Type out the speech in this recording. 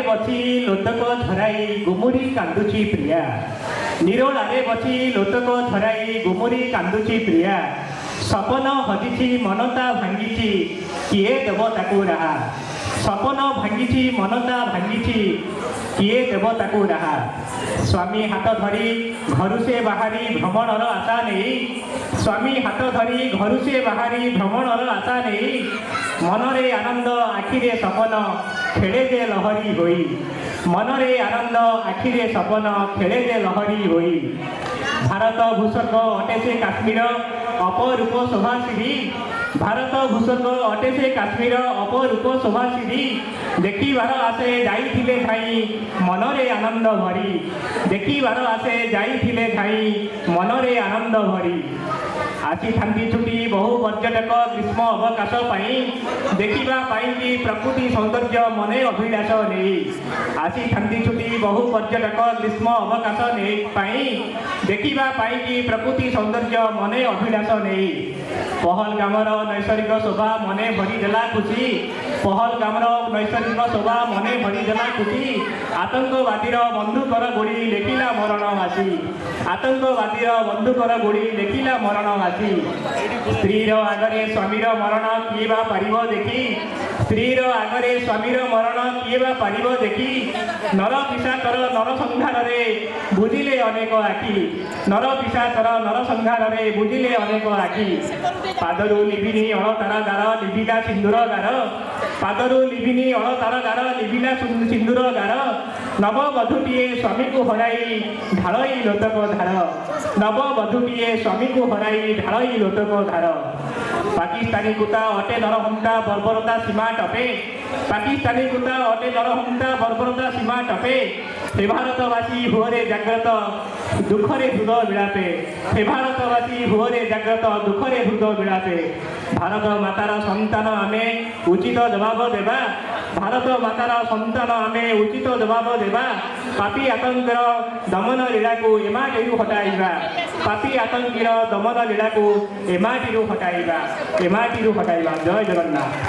ବସି ଲୋତକ ଝରାଇ ଗୁମୁରି କାନ୍ଦୁଛି ପ୍ରିୟା। ନିରୋଳାରେ ବସି ଲୋତକ ଝରାଇ ଗୁମୁରି କାନ୍ଦୁଛି ପ୍ରିୟା। ସପନ ହଜିଛି ମନତା ଭାଙ୍ଗିଛି କିଏ ଦେବ ତାକୁ ରାହା। ସପନ ଭାଙ୍ଗିଛି ମନତା ଭାଙ୍ଗିଛି କିଏ ଦେବ ତାକୁ ରାହା। ସ୍ୱାମୀ ହାତ ଧରି ଘରୁ ସେ ବାହାରି ଭ୍ରମଣର ଆଶା ନେଇ। ସ୍ୱାମୀ ହାତ ଧରି ଘରୁ ସେ ବାହାରି ଭ୍ରମଣର ଆଶା ନେଇ। ମନରେ ଆନନ୍ଦ ଆଖିରେ ସପନ ଖେଳେ ଯେ ଲହରୀ ହୋଇ। ମନରେ ଆନନ୍ଦ ଆଖିରେ ସପନ ଖେଳେ ଯେ ଲହରୀ ହୋଇ। ଭାରତ ଭୂସ୍ୱର୍ଗ ଅଟେ ସେ କାଶ୍ମୀର ଅପରୂପ ଶୋଭାସିରି। ଭାରତ ଭୂସ୍ୱର୍ଗ ଅଟେ ସେ କାଶ୍ମୀର ଅପରୂପ ଶୋଭାସିରି। ଦେଖିବାର ଆସେ ଯାଇଥିଲେ ଧାଇଁ ମନରେ ଆନନ୍ଦ ଭରି। ଦେଖିବାର ଆସେ ଯାଇଥିଲେ ଧାଇଁ ମନରେ ଆନନ୍ଦ ଭରି। ଆସିଥାନ୍ତି ଛୁଟି ବହୁ ପର୍ଯ୍ୟଟକ ଗ୍ରୀଷ୍ମ ଅବକାଶ ପାଇଁ। ଦେଖିବା ପାଇଁକି ପ୍ରକୃତି ସୌନ୍ଦର୍ଯ୍ୟ ମନେ ଅଭିଳାଷ ନେଇ। ଆସିଥାନ୍ତି ଛୁଟି ବହୁ ପର୍ଯ୍ୟଟକ ଗ୍ରୀଷ୍ମ ଅବକାଶ ପାଇଁ। ଦେଖିବା ପାଇଁକି ପ୍ରକୃତି ସୌନ୍ଦର୍ଯ୍ୟ ମନେ ଅଭିଳାଷ ନେଇ। ପହଲଗାମର ନୈସର୍ଗିକ ଶୋଭା ମନେ ଭରିଦେଲା ଖୁସି। ପହଲଗାମର ନୈସର୍ଗିକ ଶୋଭା ମନେ ଭରିଦେଲା ଖୁସି। ଆତଙ୍କବାଦୀର ବନ୍ଧୁକର ଗୁଳି ଲେଖିଲା ମରଣ ଆସି। ଆତଙ୍କବାଦୀର ବନ୍ଧୁକର ଗୁଳି ଲେଖିଲା ମରଣ ଆସି। ସ୍ତ୍ରୀର ଆଗରେ ସ୍ୱାମୀର ମରଣ କିଏ ବା ପାରିବ ଦେଖି। ସ୍ତ୍ରୀର ଆଗରେ ସ୍ୱାମୀର ମରଣ କିଏ ବା ପାରିବ ଦେଖି। ନର ପିଶାଚର ନର ସଂହାରରେ ବୁଝିଲେ ଅନେକ ଆଖି। ନର ପିଶାଚର ନର ସଂହାରରେ ବୁଝିଲେ ଅନେକ ଆଖି। ପାଦରୁ ଲିଭିନି ଅଳତାର ଗାର ଲିଭିଲା ସିନ୍ଦୁର ଗାର। ପାଦରୁ ଲିଭିନି ଅଳତାର ଗାର ଲିଭିଲା ସିନ୍ଦୁର ଗାର। ନବବଧୂଟିଏ ସ୍ୱାମୀକୁ ହରାଇ ଢାଳଇ ଲୋତକ ଧାର। ନବବଧୂଟିଏ ସ୍ୱାମୀକୁ ହରାଇ ଢାଳଇ ଲୋତକ ଧାର। ପାକିସ୍ତାନୀ କୁତା ଅଟେ ନରହନ୍ତା ବର୍ବରତା ସୀମା ଟପେ। ପାକିସ୍ତାନୀ କୁତା ଅଟେ ନରହନ୍ତା ବର୍ବରତା ସୀମା ଟପେ। ହେ ଭାରତବାସୀ ହୁଅରେ ଜାଗ୍ରତ ଦୁଃଖରେ ହୃଦ ବିଳାପେ। ହେ ଭାରତବାସୀ ହୁଅରେ ଜାଗ୍ରତ ଦୁଃଖରେ ହୃଦ ବିଳାପେ। ଭାରତ ମାତାର ସନ୍ତାନ ଆମେ ଉଚିତ ଜବାବ ଦେବା। ଭାରତ ମାତାର ସନ୍ତାନ ଆମେ ଉଚିତ ଜବାବ ଦେବା। ପାପୀ ଆତଙ୍କର ଦମନ ଲୀଳାକୁ ଏମାଟିରୁ ହଟାଇବା। ପାପୀ ଆତଙ୍କୀର ଦମନ ଲୀଳାକୁ ଏମାଟିରୁ ହଟାଇବା। ଏମାଟିରୁ ହଟାଇବା। ଜୟ ଜଗନ୍ନାଥ।